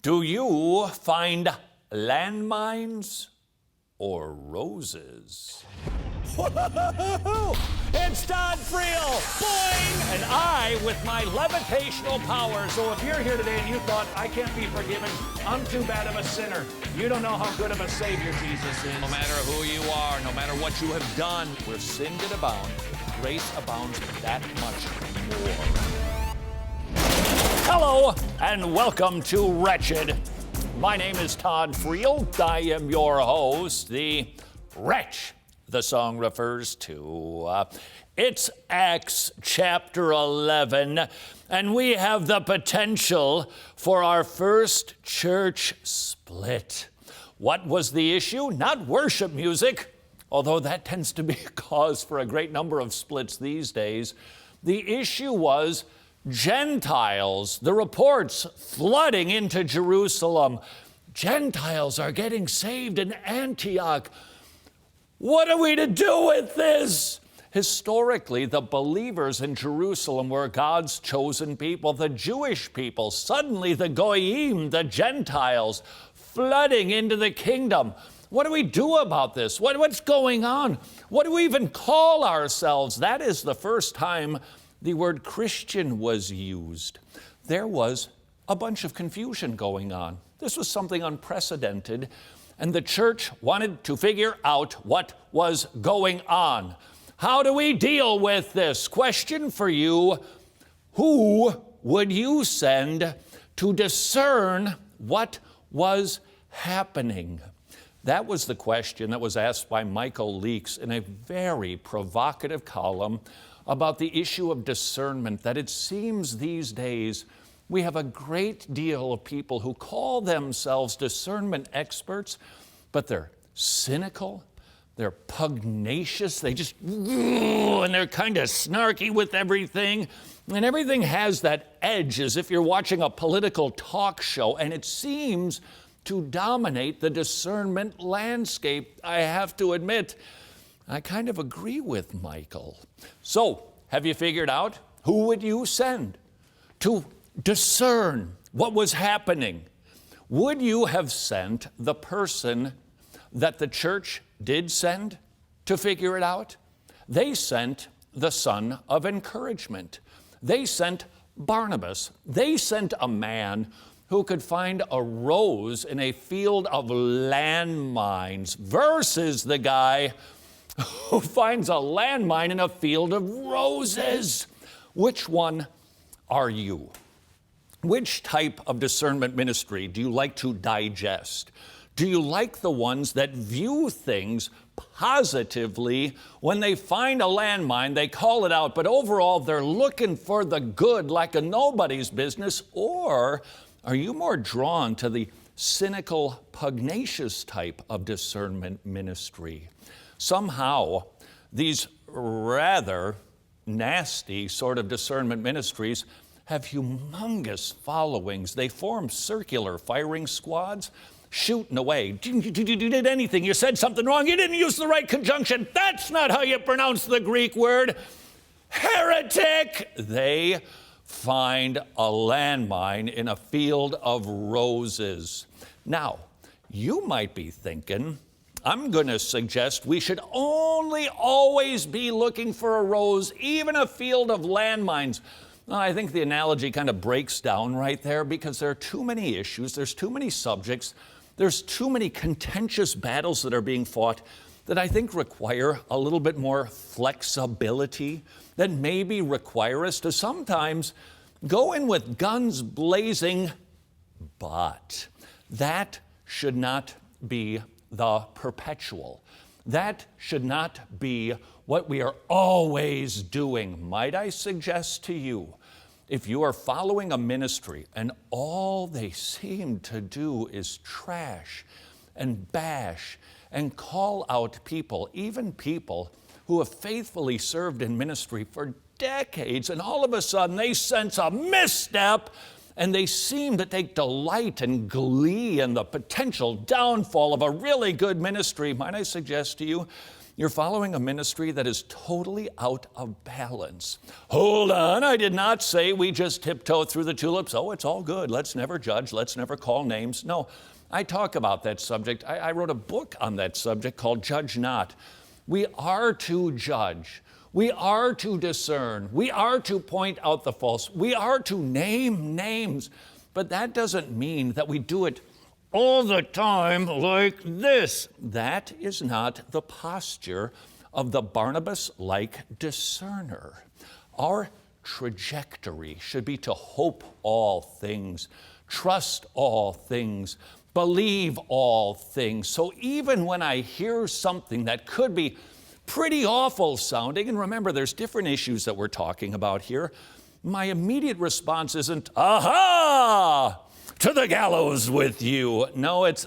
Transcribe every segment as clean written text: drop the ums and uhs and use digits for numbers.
Do you find landmines or roses? It's Todd Friel, boing! And I with my levitational power. So if you're here today and you thought, I can't be forgiven, I'm too bad of a sinner, you don't know how good of a Savior Jesus is. No matter who you are, no matter what you have done, where sin did abound, grace abounds that much more. Hello, and welcome to Wretched. My name is Todd Friel. I am your host, the wretch the song refers to. It's Acts chapter 11, and we have the potential for our first church split. What was the issue? Not worship music, although that tends to be a cause for a great number of splits these days. The issue was Gentiles, the reports flooding into Jerusalem. Gentiles are getting saved in Antioch. What are we to do with this? Historically, the believers in Jerusalem were God's chosen people, the Jewish people. Suddenly, the Goyim, the Gentiles, flooding into the kingdom. What do we do about this? What's going on? What do we even call ourselves? That is the first time the word Christian was used. There was a bunch of confusion going on. This was something unprecedented, and the church wanted to figure out what was going on. How do we deal with this? Question for you: who would you send to discern what was happening? That was the question that was asked by Michael Leaks in a very provocative column about the issue of discernment, that it seems these days we have a great deal of people who call themselves discernment experts, but they're cynical, they're pugnacious, and they're kind of snarky with everything, and everything has that edge as if you're watching a political talk show, and it seems to dominate the discernment landscape. I have to admit, I kind of agree with Michael. So, have you figured out who would you send to discern what was happening? Would you have sent the person that the church did send to figure it out? They sent the son of encouragement. They sent Barnabas. They sent a man who could find a rose in a field of landmines versus the guy who finds a landmine in a field of roses. Which one are you? Which type of discernment ministry do you like to digest? Do you like the ones that view things positively? When they find a landmine, they call it out, but overall they're looking for the good like a nobody's business? Or are you more drawn to the cynical, pugnacious type of discernment ministry? Somehow, these rather nasty sort of discernment ministries have humongous followings. They form circular firing squads, shooting away. You did anything. You said something wrong. You didn't use the right conjunction. That's not how you pronounce the Greek word. Heretic! They find a landmine in a field of roses. Now, you might be thinking, I'm going to suggest we should only always be looking for a rose, even a field of landmines. I think the analogy kind of breaks down right there, because there are too many issues, there's too many subjects, there's too many contentious battles that are being fought that I think require a little bit more flexibility, that maybe require us to sometimes go in with guns blazing, but that should not be the perpetual. That should not be what we are always doing. Might I suggest to you, if you are following a ministry and all they seem to do is trash and bash and call out people, even people who have faithfully served in ministry for decades, and all of a sudden they sense a misstep and they seem to take delight and glee in the potential downfall of a really good ministry, might I suggest to you, You're following a ministry that is totally out of balance. Hold on, I did not say we just tiptoe through the tulips. Oh, it's all good. Let's never judge. Let's never call names. No, I talk about that subject. I wrote a book on that subject called Judge Not. We are to judge. We are to discern. We are to point out the false. We are to name names. But that doesn't mean that we do it all the time like this. That is not the posture of the Barnabas-like discerner. Our trajectory should be to hope all things, trust all things, believe all things. So even when I hear something that could be pretty awful sounding, and remember, there's different issues that we're talking about here, my immediate response isn't, aha! To the gallows with you. No, it's,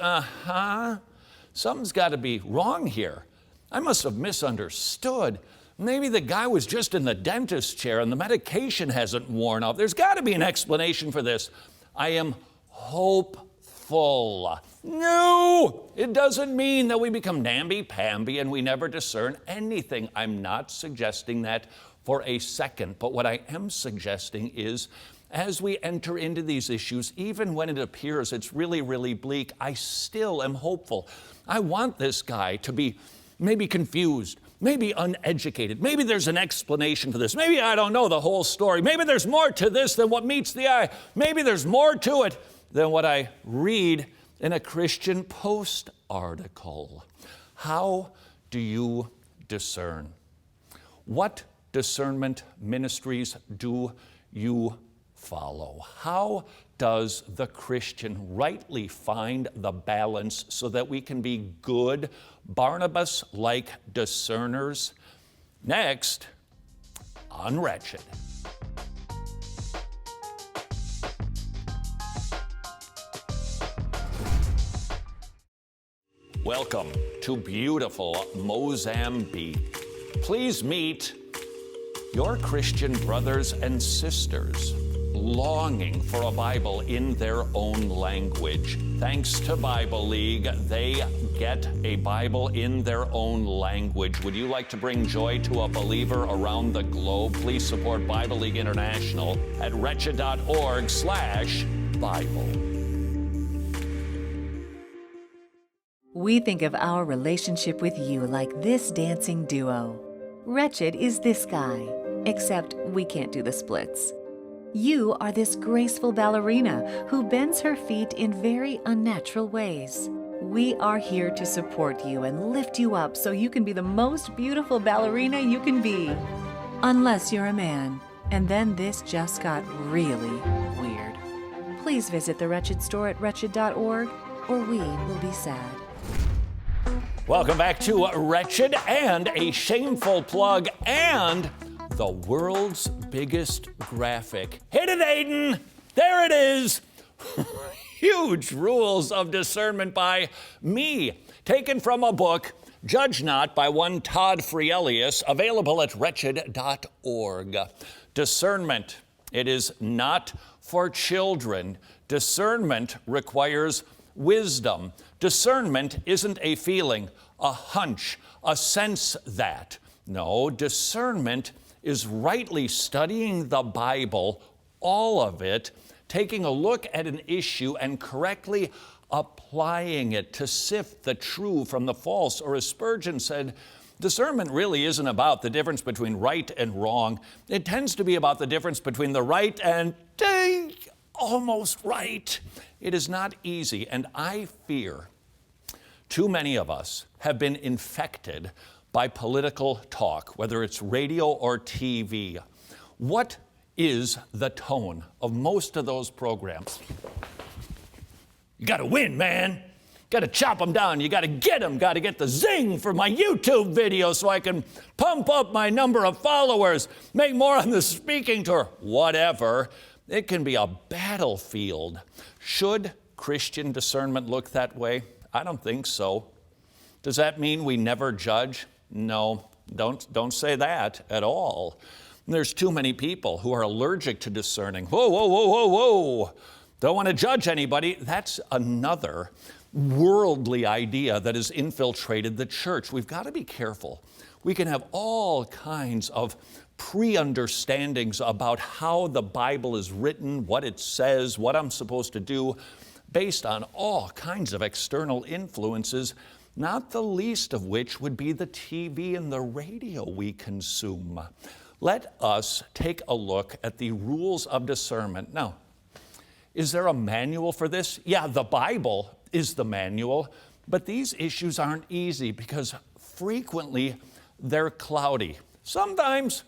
something's got to be wrong here. I must have misunderstood. Maybe the guy was just in the dentist chair and the medication hasn't worn off. There's got to be an explanation for this. I am hopeful. No, it doesn't mean that we become namby-pamby and we never discern anything. I'm not suggesting that for a second. But what I am suggesting is, as we enter into these issues, even when it appears it's really, really bleak, I still am hopeful. I want this guy to be maybe confused, maybe uneducated. Maybe there's an explanation for this. Maybe I don't know the whole story. Maybe there's more to this than what meets the eye. Maybe there's more to it than what I read in a Christian Post article. How do you discern? What discernment ministries do you follow? How does the Christian rightly find the balance so that we can be good Barnabas-like discerners? Next on Wretched. Welcome to beautiful Mozambique. Please meet your Christian brothers and sisters longing for a Bible in their own language. Thanks to Bible League, they get a Bible in their own language. Would you like to bring joy to a believer around the globe? Please support Bible League International at wretched.org/Bible. We think of our relationship with you like this dancing duo. Wretched is this guy, except we can't do the splits. You are this graceful ballerina who bends her feet in very unnatural ways. We are here to support you and lift you up so you can be the most beautiful ballerina you can be. Unless you're a man, and then this just got really weird. Please visit the Wretched store at wretched.org, or we will be sad. Welcome back to Wretched, and a shameful plug, and the world's biggest graphic. Hit it, Aiden! There it is! Huge rules of discernment by me, taken from a book, Judge Not, by one Todd Friel, available at wretched.org. Discernment, it is not for children. Discernment requires wisdom. Discernment isn't a feeling, a hunch, a sense that. No, discernment is rightly studying the Bible, all of it, taking a look at an issue and correctly applying it to sift the true from the false. Or as Spurgeon said, discernment really isn't about the difference between right and wrong. It tends to be about the difference between the right and almost right. It is not easy, and I fear too many of us have been infected by political talk, whether it's radio or TV. What is the tone of most of those programs? You gotta win, man. Gotta chop them down. You gotta get them. Gotta get the zing for my YouTube video so I can pump up my number of followers, make more on the speaking tour, whatever. It can be a battlefield. Should Christian discernment look that way? I don't think so. Does that mean we never judge? No, don't say that at all. There's too many people who are allergic to discerning. Whoa, whoa, whoa, whoa, whoa. Don't want to judge anybody. That's another worldly idea that has infiltrated the church. We've got to be careful. We can have all kinds of pre-understandings about how the Bible is written, what it says, what I'm supposed to do, based on all kinds of external influences, not the least of which would be the TV and the radio we consume. Let us take a look at the rules of discernment. Now, is there a manual for this? Yeah, the Bible is the manual, but these issues aren't easy because frequently they're cloudy. Sometimes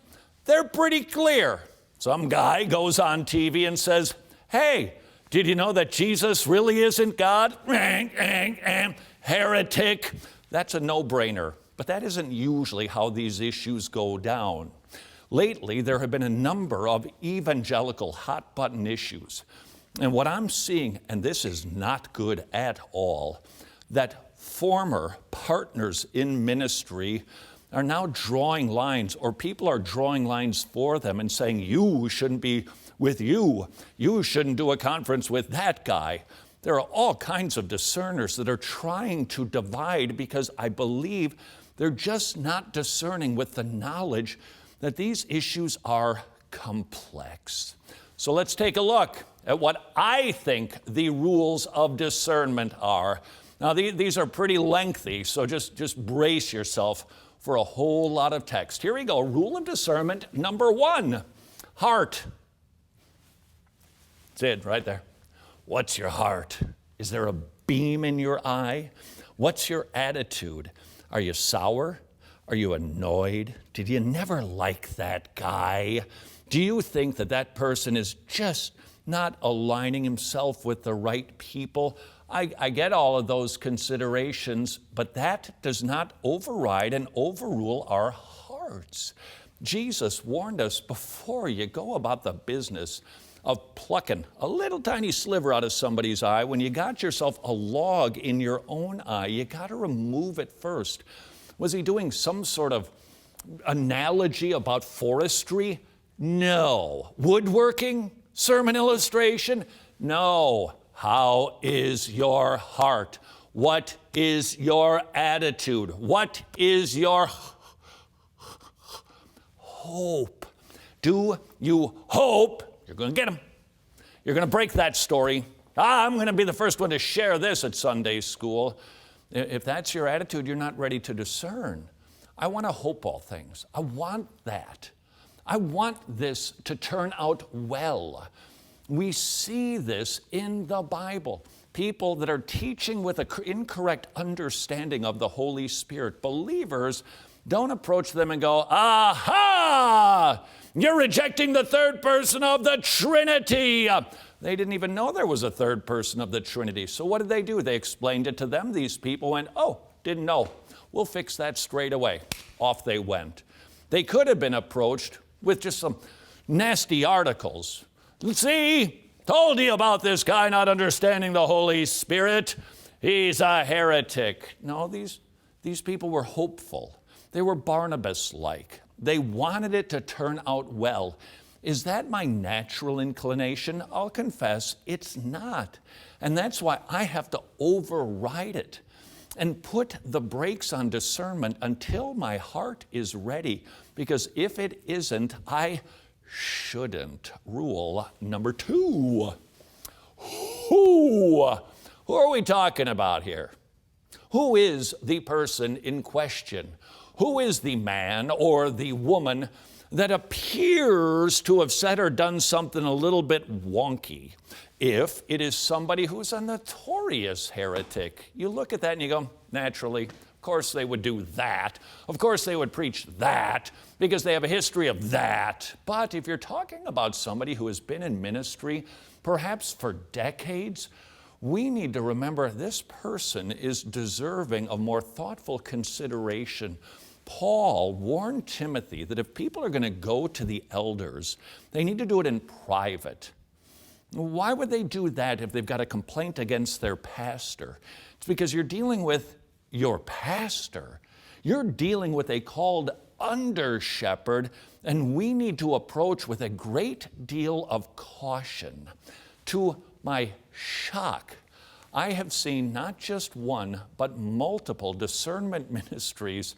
they're pretty clear. Some guy goes on TV and says, hey, did you know that Jesus really isn't God? Heretic. That's a no-brainer, but that isn't usually how these issues go down. Lately, there have been a number of evangelical hot-button issues. And what I'm seeing, and this is not good at all, that former partners in ministry are now drawing lines, or people are drawing lines for them and saying, you shouldn't be with you. You shouldn't do a conference with that guy. There are all kinds of discerners that are trying to divide because I believe they're just not discerning with the knowledge that these issues are complex. So let's take a look at what I think the rules of discernment are. Now, these are pretty lengthy, so just brace yourself for a whole lot of text. Here we go. Rule of discernment number 1, heart. That's it right there. What's your heart? Is there a beam in your eye? What's your attitude? Are you sour? Are you annoyed? Did you never like that guy? Do you think that that person is just not aligning himself with the right people? I get all of those considerations, but that does not override and overrule our hearts. Jesus warned us before you go about the business of plucking a little tiny sliver out of somebody's eye, when you got yourself a log in your own eye, you got to remove it first. Was he doing some sort of analogy about forestry? No. Woodworking? Sermon illustration? No. How is your heart? What is your attitude? What is your hope? Do you hope you're going to get them? You're going to break that story. I'm going to be the first one to share this at Sunday school. If that's your attitude, you're not ready to discern. I want to hope all things. I want that. I want this to turn out well. We see this in the Bible. People that are teaching with an incorrect understanding of the Holy Spirit. Believers don't approach them and go, aha, you're rejecting the third person of the Trinity. They didn't even know there was a third person of the Trinity. So what did they do? They explained it to them. These people went, oh, didn't know. We'll fix that straight away. Off they went. They could have been approached with just some nasty articles. See, told you about this guy not understanding the Holy Spirit. He's a heretic. No, these people were hopeful. They were Barnabas-like. They wanted it to turn out well. Is that my natural inclination? I'll confess it's not. And that's why I have to override it and put the brakes on discernment until my heart is ready. Because if it isn't, I shouldn't. Rule number 2. Who are we talking about here? Who is the person in question? Who is the man or the woman that appears to have said or done something a little bit wonky? If it is somebody who's a notorious heretic, you look at that and you go, naturally, of course they would do that. Of course they would preach that because they have a history of that. But if you're talking about somebody who has been in ministry, perhaps for decades, we need to remember this person is deserving of more thoughtful consideration. Paul warned Timothy that if people are going to go to the elders, they need to do it in private. Why would they do that if they've got a complaint against their pastor? It's because you're dealing with your pastor. You're dealing with a called under-shepherd, and we need to approach with a great deal of caution. To my shock, I have seen not just one, but multiple discernment ministries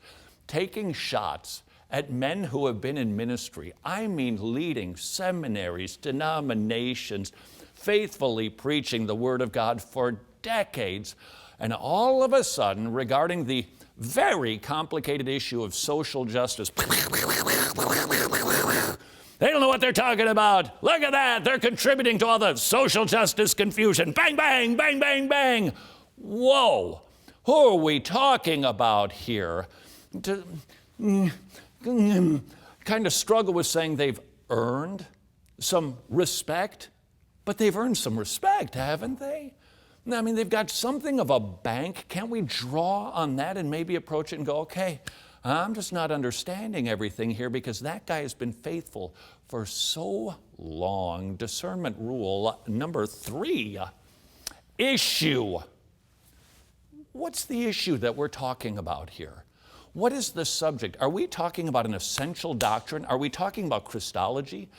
taking shots at men who have been in ministry. I mean, leading seminaries, denominations, faithfully preaching the Word of God for decades. And all of a sudden, regarding the very complicated issue of social justice, they don't know what they're talking about. Look at that. They're contributing to all the social justice confusion. Bang, bang, bang, bang, bang. Whoa. Who are we talking about here? Kind of struggle with saying they've earned some respect, but they've earned some respect, haven't they? I mean, they've got something of a bank. Can't we draw on that and maybe approach it and go, okay, I'm just not understanding everything here because that guy has been faithful for so long. Discernment rule number 3, issue. What's the issue that we're talking about here? What is the subject? Are we talking about an essential doctrine? Are we talking about Christology?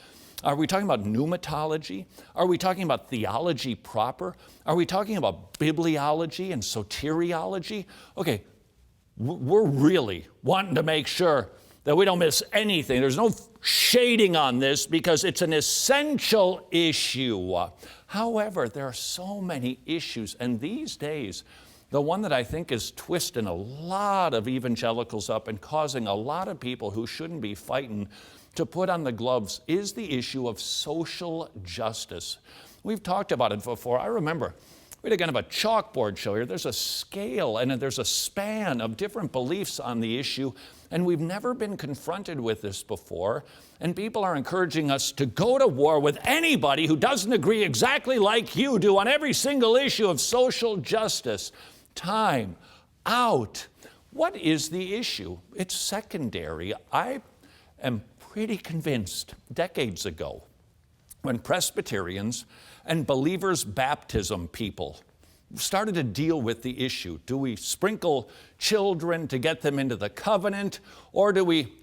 Are we talking about pneumatology? Are we talking about theology proper? Are we talking about bibliology and soteriology? Okay, we're really wanting to make sure that we don't miss anything. There's no shading on this because it's an essential issue. However, there are so many issues, and these days, the one that I think is twisting a lot of evangelicals up and causing a lot of people who shouldn't be fighting to put on the gloves is the issue of social justice. We've talked about it before. I remember we had kind of a chalkboard show here. There's a scale and there's a span of different beliefs on the issue, and we've never been confronted with this before. And people are encouraging us to go to war with anybody who doesn't agree exactly like you do on every single issue of social justice. Time out. What is the issue? It's secondary. I am pretty convinced decades ago when Presbyterians and believers' baptism people started to deal with the issue. Do we sprinkle children to get them into the covenant, or do we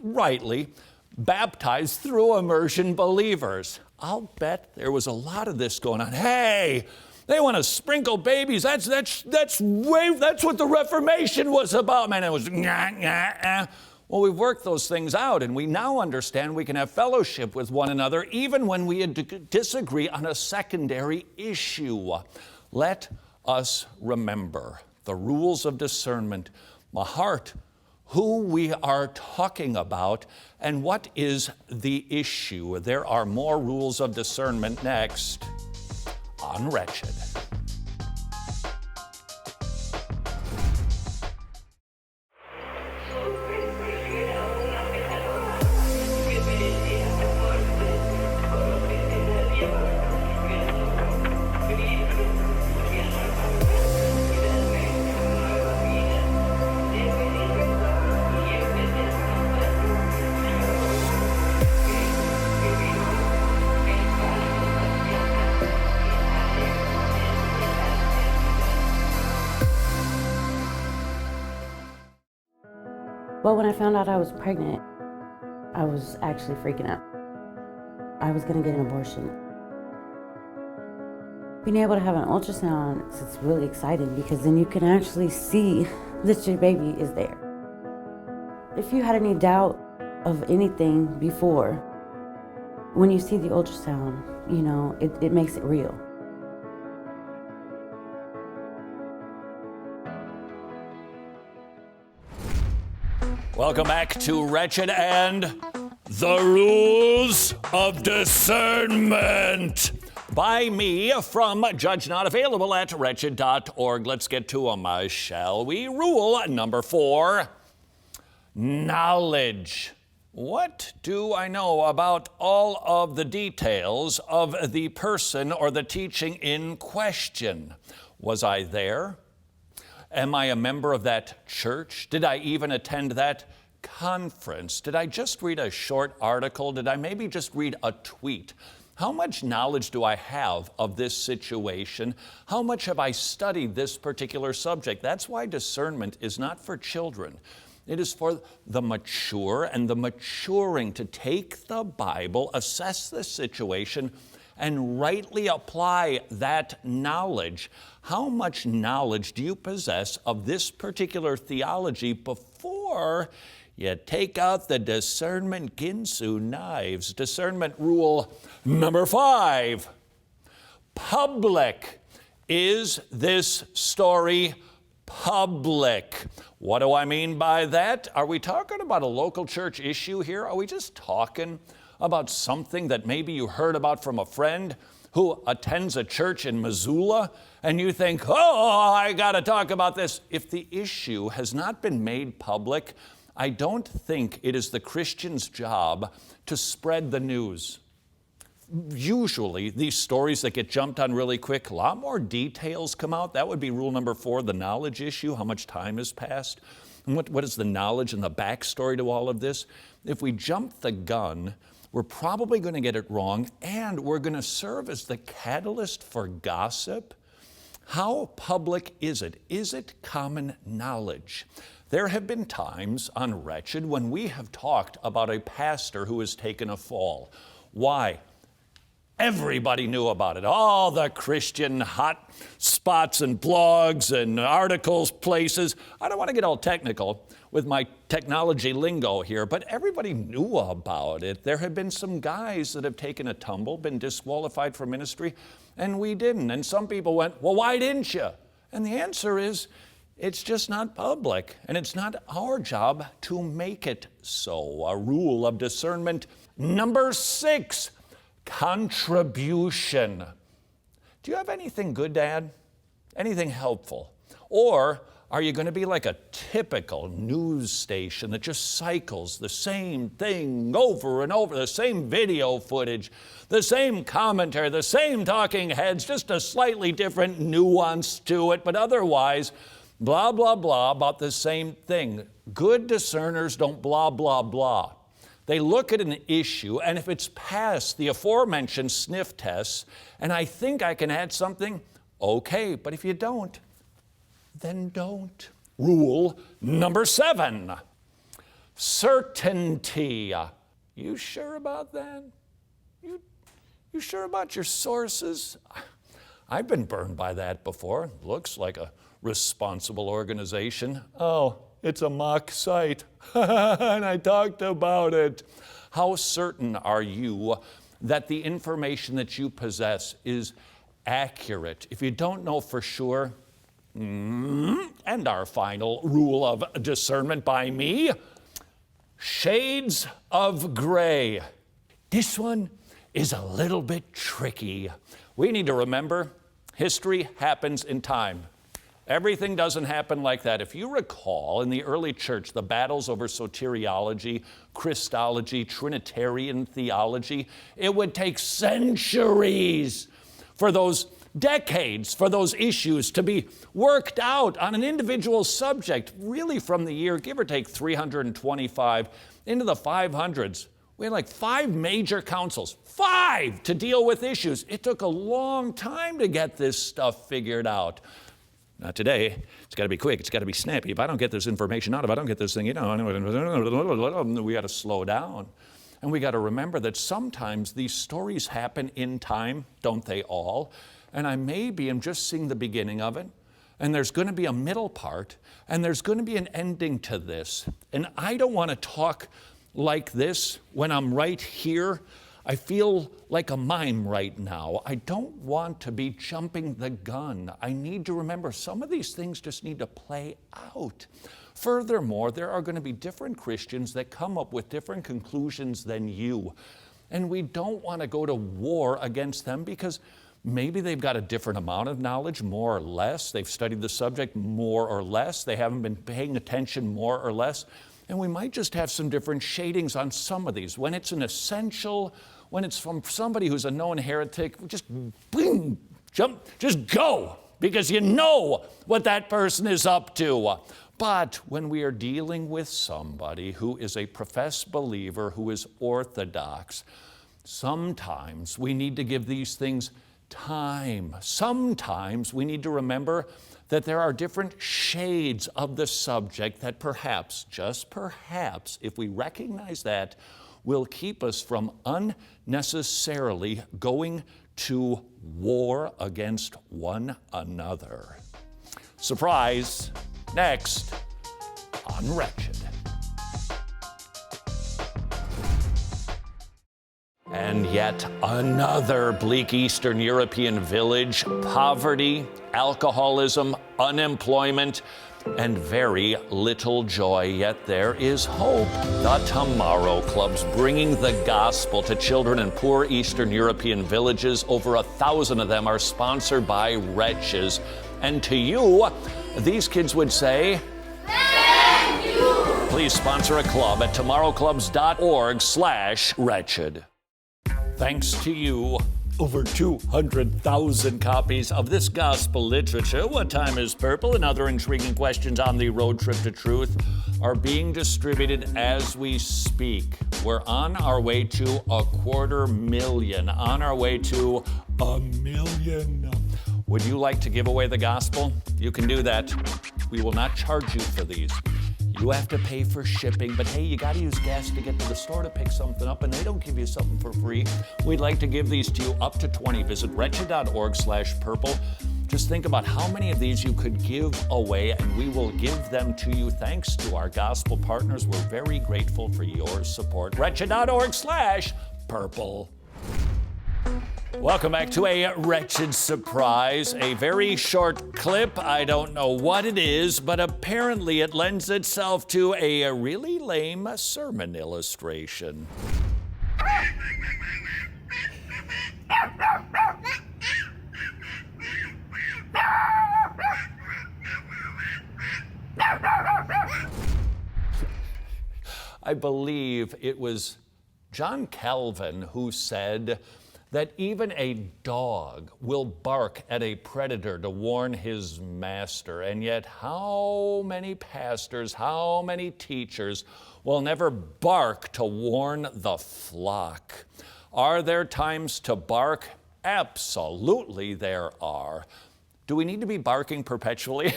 rightly baptize through immersion believers? I'll bet there was a lot of this going on. Hey, they want to sprinkle babies. That's what the Reformation was about, man. It was Well, we've worked those things out, and we now understand we can have fellowship with one another even when we disagree on a secondary issue. Let us remember the rules of discernment, my heart, who we are talking about, and what is the issue. There are more rules of discernment next on Wretched. Well, when I found out I was pregnant, I was actually freaking out. I was going to get an abortion. Being able to have an ultrasound, it's really exciting because then you can actually see that your baby is there. If you had any doubt of anything before, when you see the ultrasound, you know, it makes it real. Welcome back to Wretched and the Rules of Discernment. By me, from Judge Not, available at wretched.org. Let's get to them, shall we? Rule number 4, knowledge. What do I know about all of the details of the person or the teaching in question? Was I there? Am I a member of that church? Did I even attend that conference? Did I just read a short article? Did I maybe just read a tweet? How much knowledge do I have of this situation? How much have I studied this particular subject? That's why discernment is not for children. It is for the mature and the maturing to take the Bible, assess the situation, and rightly apply that knowledge. How much knowledge do you possess of this particular theology before you take out the discernment Ginsu knives? Discernment rule number 5. Public. Is this story public? What do I mean by that? Are we talking about a local church issue here? Are we just talking about something that maybe you heard about from a friend who attends a church in Missoula, and you think, oh, I got to talk about this? If the issue has not been made public, I don't think it is the Christian's job to spread the news. Usually, these stories that get jumped on really quick, a lot more details come out. That would be rule number 4, the knowledge issue, how much time has passed. And what is the knowledge and the backstory to all of this? If we jump the gun, we're probably going to get it wrong, and we're going to serve as the catalyst for gossip. How public is it? Is it common knowledge? There have been times on Wretched when we have talked about a pastor who has taken a fall. Why? Everybody knew about it. All the Christian hot spots and blogs and articles, places. I don't want to get all technical with my technology lingo here, but everybody knew about it. There have been some guys that have taken a tumble, been disqualified from ministry, and we didn't. And some people went, well, why didn't you? And the answer is, it's just not public, and it's not our job to make it so. A rule of discernment number 6. Contribution. Do you have anything good, Dad? Anything helpful? Or are you going to be like a typical news station that just cycles the same thing over and over, the same video footage, the same commentary, the same talking heads, just a slightly different nuance to it, but otherwise, blah, blah, blah about the same thing? Good discerners don't blah, blah, blah. They look at an issue, and if it's past the aforementioned sniff tests, and I think I can add something, okay, but if you don't, then don't. Rule number 7, certainty. You sure about that? You sure about your sources? I've been burned by that before. Looks like a responsible organization. Oh, it's a mock site, and I talked about it. How certain are you that the information that you possess is accurate? If you don't know for sure, and our final rule of discernment by me, shades of gray. This one is a little bit tricky. We need to remember, history happens in time. Everything doesn't happen like that. If you recall, in the early church, the battles over soteriology, Christology, Trinitarian theology, it would take centuries for those decades, for those issues to be worked out on an individual subject, really from the year, give or take 325, into the 500s. We had like 5 major councils, 5 to deal with issues. It took a long time to get this stuff figured out. Not today. It's got to be quick. It's got to be snappy. If I don't get this information out, if I don't get this thing, we got to slow down. And we got to remember that sometimes these stories happen in time, don't they all? And I maybe am just seeing the beginning of it. And there's going to be a middle part. And there's going to be an ending to this. And I don't want to talk like this when I'm right here. I feel like a mime right now. I don't want to be jumping the gun. I need to remember some of these things just need to play out. Furthermore, there are going to be different Christians that come up with different conclusions than you. And we don't want to go to war against them because maybe they've got a different amount of knowledge, more or less. They've studied the subject more or less. They haven't been paying attention more or less. And we might just have some different shadings on some of these. When it's an essential, when it's from somebody who's a known heretic, just boom, jump, just go, because you know what that person is up to. But when we are dealing with somebody who is a professed believer, who is orthodox, sometimes we need to give these things time. Sometimes we need to remember that there are different shades of the subject that perhaps, just perhaps, if we recognize that, will keep us from unnecessarily going to war against one another. Surprise, next on Wretched. And yet another bleak Eastern European village, poverty, alcoholism, unemployment, and very little joy. Yet there is hope. The Tomorrow Club's bringing the gospel to children in poor Eastern European villages. Over 1,000 of them are sponsored by Wretches. And to you, these kids would say, thank you! Please sponsor a club at tomorrowclubs.org/wretched. Thanks to you, over 200,000 copies of this gospel literature, What Time is Purple, and other intriguing questions on the road trip to truth are being distributed as we speak. We're on our way to 250,000, on our way to 1,000,000. Would you like to give away the gospel? You can do that. We will not charge you for these. You have to pay for shipping, but hey, you gotta use gas to get to the store to pick something up, and they don't give you something for free. We'd like to give these to you up to 20. Visit wretched.org/purple. Just think about how many of these you could give away, and we will give them to you thanks to our gospel partners. We're very grateful for your support. Wretched.org/purple. Welcome back to a Wretched surprise, a very short clip. I don't know what it is, but apparently it lends itself to a really lame sermon illustration. I believe it was John Calvin who said that even a dog will bark at a predator to warn his master. And yet how many pastors, how many teachers will never bark to warn the flock? Are there times to bark? Absolutely there are. Do we need to be barking perpetually?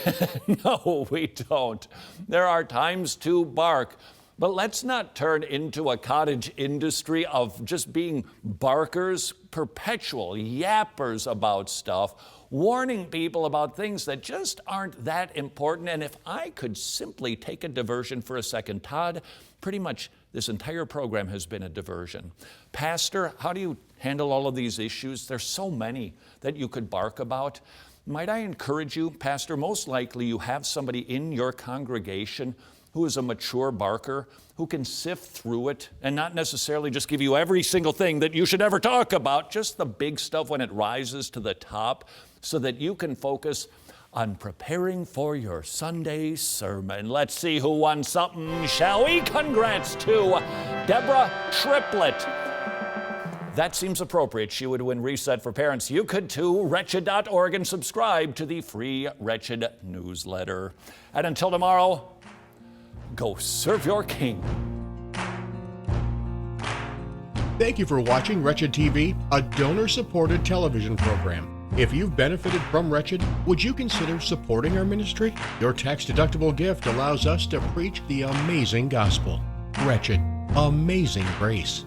No, we don't. There are times to bark. But let's not turn into a cottage industry of just being barkers, perpetual yappers about stuff, warning people about things that just aren't that important. And if I could simply take a diversion for a second, Todd, pretty much this entire program has been a diversion. Pastor, how do you handle all of these issues? There's so many that you could bark about. Might I encourage you, Pastor, most likely you have somebody in your congregation who is a mature barker, who can sift through it and not necessarily just give you every single thing that you should ever talk about, just the big stuff when it rises to the top, so that you can focus on preparing for your Sunday sermon. Let's see who won something, shall we? Congrats to Deborah Triplett. That seems appropriate. She would win Reset for Parents. You could too. Wretched.org and subscribe to the free Wretched newsletter. And until tomorrow, go serve your king. Thank you for watching Wretched TV, a donor-supported television program. If you've benefited from Wretched, would you consider supporting our ministry? Your tax-deductible gift allows us to preach the amazing gospel. Wretched, amazing grace.